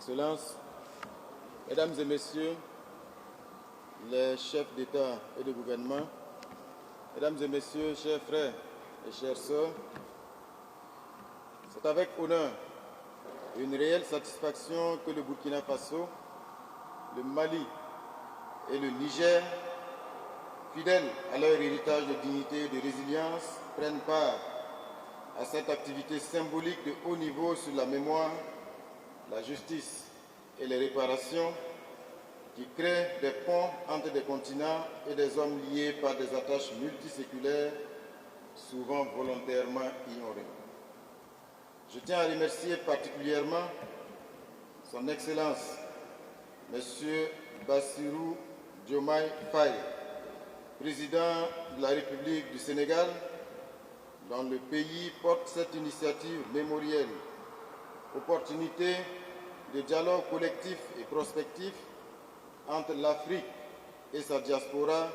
Excellences, Mesdames et Messieurs, les chefs d'État et de gouvernement, Mesdames et Messieurs, chers frères et chères sœurs, c'est avec honneur et une réelle satisfaction que le Burkina Faso, le Mali et le Niger, fidèles à leur héritage de dignité et de résilience, prennent part à cette activité symbolique de haut niveau sur la mémoire, la justice et les réparations qui créent des ponts entre des continents et des hommes liés par des attaches multiséculaires, souvent volontairement ignorées. Je tiens à remercier particulièrement Son Excellence, M. Bassirou Diomaye Faye, président de la République du Sénégal, dont le pays porte cette initiative mémorielle, opportunité de dialogue collectif et prospectif entre l'Afrique et sa diaspora,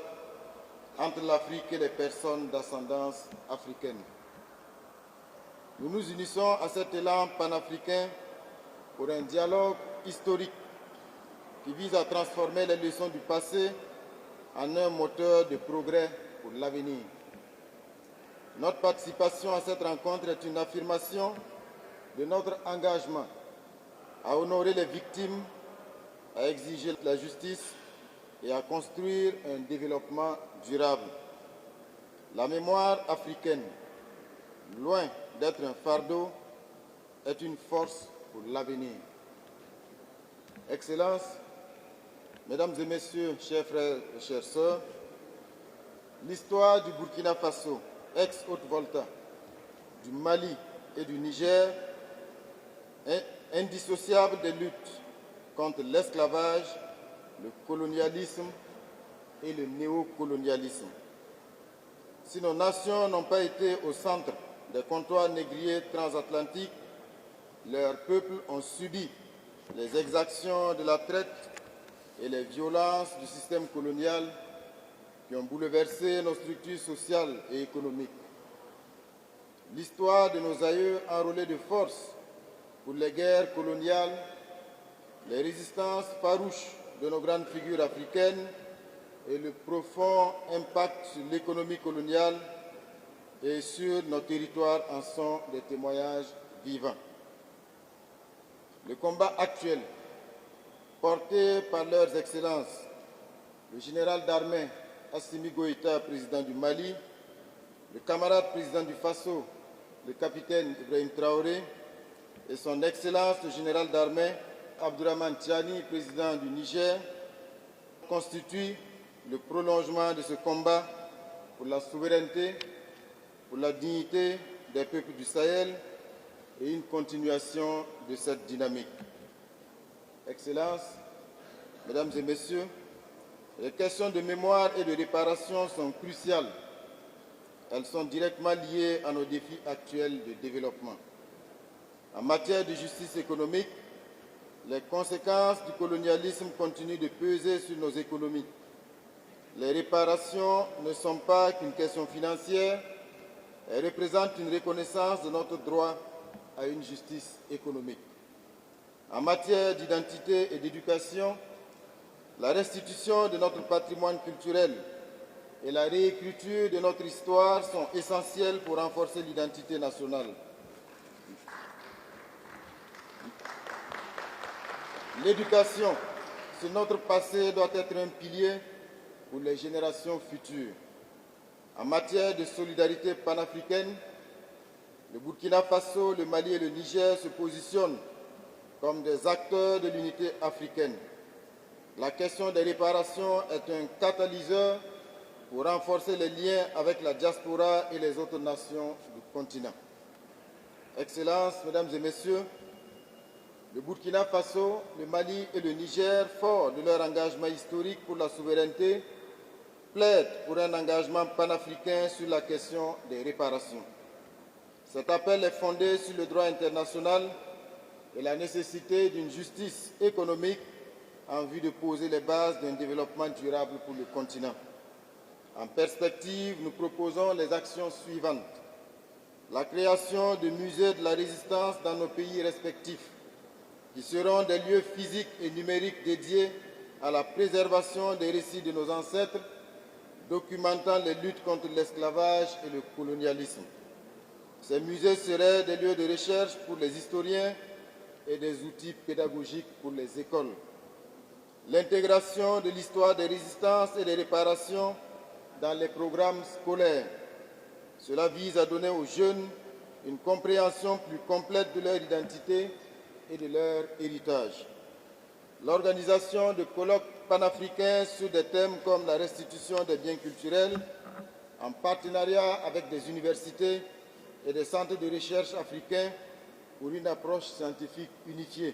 entre l'Afrique et les personnes d'ascendance africaine. Nous nous unissons à cet élan panafricain pour un dialogue historique qui vise à transformer les leçons du passé en un moteur de progrès pour l'avenir. Notre participation à cette rencontre est une affirmation de notre engagement à honorer les victimes, à exiger la justice et à construire un développement durable. La mémoire africaine, loin d'être un fardeau, est une force pour l'avenir. Excellences, Mesdames et Messieurs, chers frères et chères sœurs, l'histoire du Burkina Faso, ex-Haute-Volta, du Mali et du Niger est indissociable des luttes contre l'esclavage, le colonialisme et le néocolonialisme. Si nos nations n'ont pas été au centre des comptoirs négriers transatlantiques, leurs peuples ont subi les exactions de la traite et les violences du système colonial qui ont bouleversé nos structures sociales et économiques. L'histoire de nos aïeux enrôlés de force pour les guerres coloniales, les résistances farouches de nos grandes figures africaines et le profond impact sur l'économie coloniale et sur nos territoires en sont des témoignages vivants. Le combat actuel, porté par leurs excellences, le général d'armée Assimi Goïta, président du Mali, le camarade président du Faso, le capitaine Ibrahim Traoré, et son Excellence le général d'armée Abdourahmane Tiani, président du Niger, constitue le prolongement de ce combat pour la souveraineté, pour la dignité des peuples du Sahel et une continuation de cette dynamique. Excellences, Mesdames et Messieurs, les questions de mémoire et de réparation sont cruciales. Elles sont directement liées à nos défis actuels de développement. En matière de justice économique, les conséquences du colonialisme continuent de peser sur nos économies. Les réparations ne sont pas qu'une question financière, elles représentent une reconnaissance de notre droit à une justice économique. En matière d'identité et d'éducation, la restitution de notre patrimoine culturel et la réécriture de notre histoire sont essentielles pour renforcer l'identité nationale. L'éducation sur notre passé doit être un pilier pour les générations futures. En matière de solidarité panafricaine, le Burkina Faso, le Mali et le Niger se positionnent comme des acteurs de l'unité africaine. La question des réparations est un catalyseur pour renforcer les liens avec la diaspora et les autres nations du continent. Excellences, Mesdames et Messieurs, le Burkina Faso, le Mali et le Niger, forts de leur engagement historique pour la souveraineté, plaident pour un engagement panafricain sur la question des réparations. Cet appel est fondé sur le droit international et la nécessité d'une justice économique en vue de poser les bases d'un développement durable pour le continent. En perspective, nous proposons les actions suivantes. La création de musées de la résistance dans nos pays respectifs, qui seront des lieux physiques et numériques dédiés à la préservation des récits de nos ancêtres, documentant les luttes contre l'esclavage et le colonialisme. Ces musées seraient des lieux de recherche pour les historiens et des outils pédagogiques pour les écoles. L'intégration de l'histoire des résistances et des réparations dans les programmes scolaires. Cela vise à donner aux jeunes une compréhension plus complète de leur identité et de leur héritage. L'organisation de colloques panafricains sur des thèmes comme la restitution des biens culturels, en partenariat avec des universités et des centres de recherche africains pour une approche scientifique unifiée.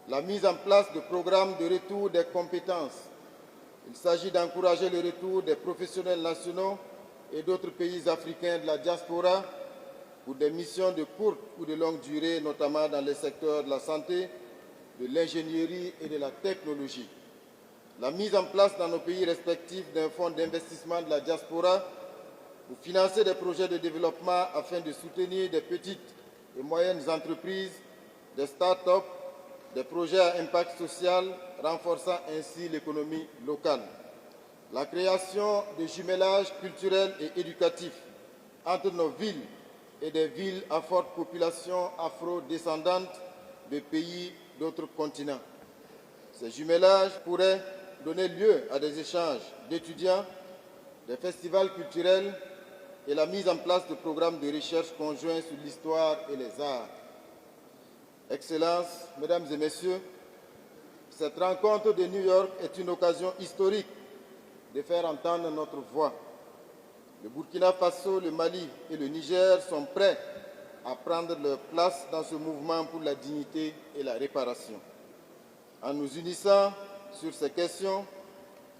La mise en place de programmes de retour des compétences. Il s'agit d'encourager le retour des professionnels nationaux et d'autres pays africains de la diaspora pour des missions de courte ou de longue durée, notamment dans les secteurs de la santé, de l'ingénierie et de la technologie. La mise en place dans nos pays respectifs d'un fonds d'investissement de la diaspora pour financer des projets de développement afin de soutenir des petites et moyennes entreprises, des start-up, des projets à impact social, renforçant ainsi l'économie locale. La création de jumelages culturels et éducatifs entre nos villes et des villes à forte population afro-descendante de pays d'autres continents. Ces jumelages pourraient donner lieu à des échanges d'étudiants, des festivals culturels et la mise en place de programmes de recherche conjoints sur l'histoire et les arts. Excellences, Mesdames et Messieurs, cette rencontre de New York est une occasion historique de faire entendre notre voix. Le Burkina Faso, le Mali et le Niger sont prêts à prendre leur place dans ce mouvement pour la dignité et la réparation. En nous unissant sur ces questions,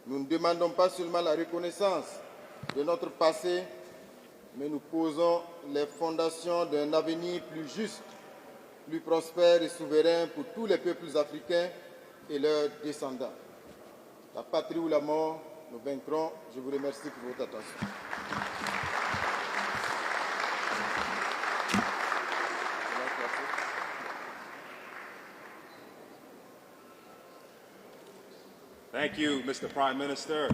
nous ne demandons pas seulement la reconnaissance de notre passé, mais nous posons les fondations d'un avenir plus juste, plus prospère et souverain pour tous les peuples africains et leurs descendants. La patrie ou la mort, nous vaincrons. Je vous remercie pour votre attention. Thank you, Mr. Prime Minister.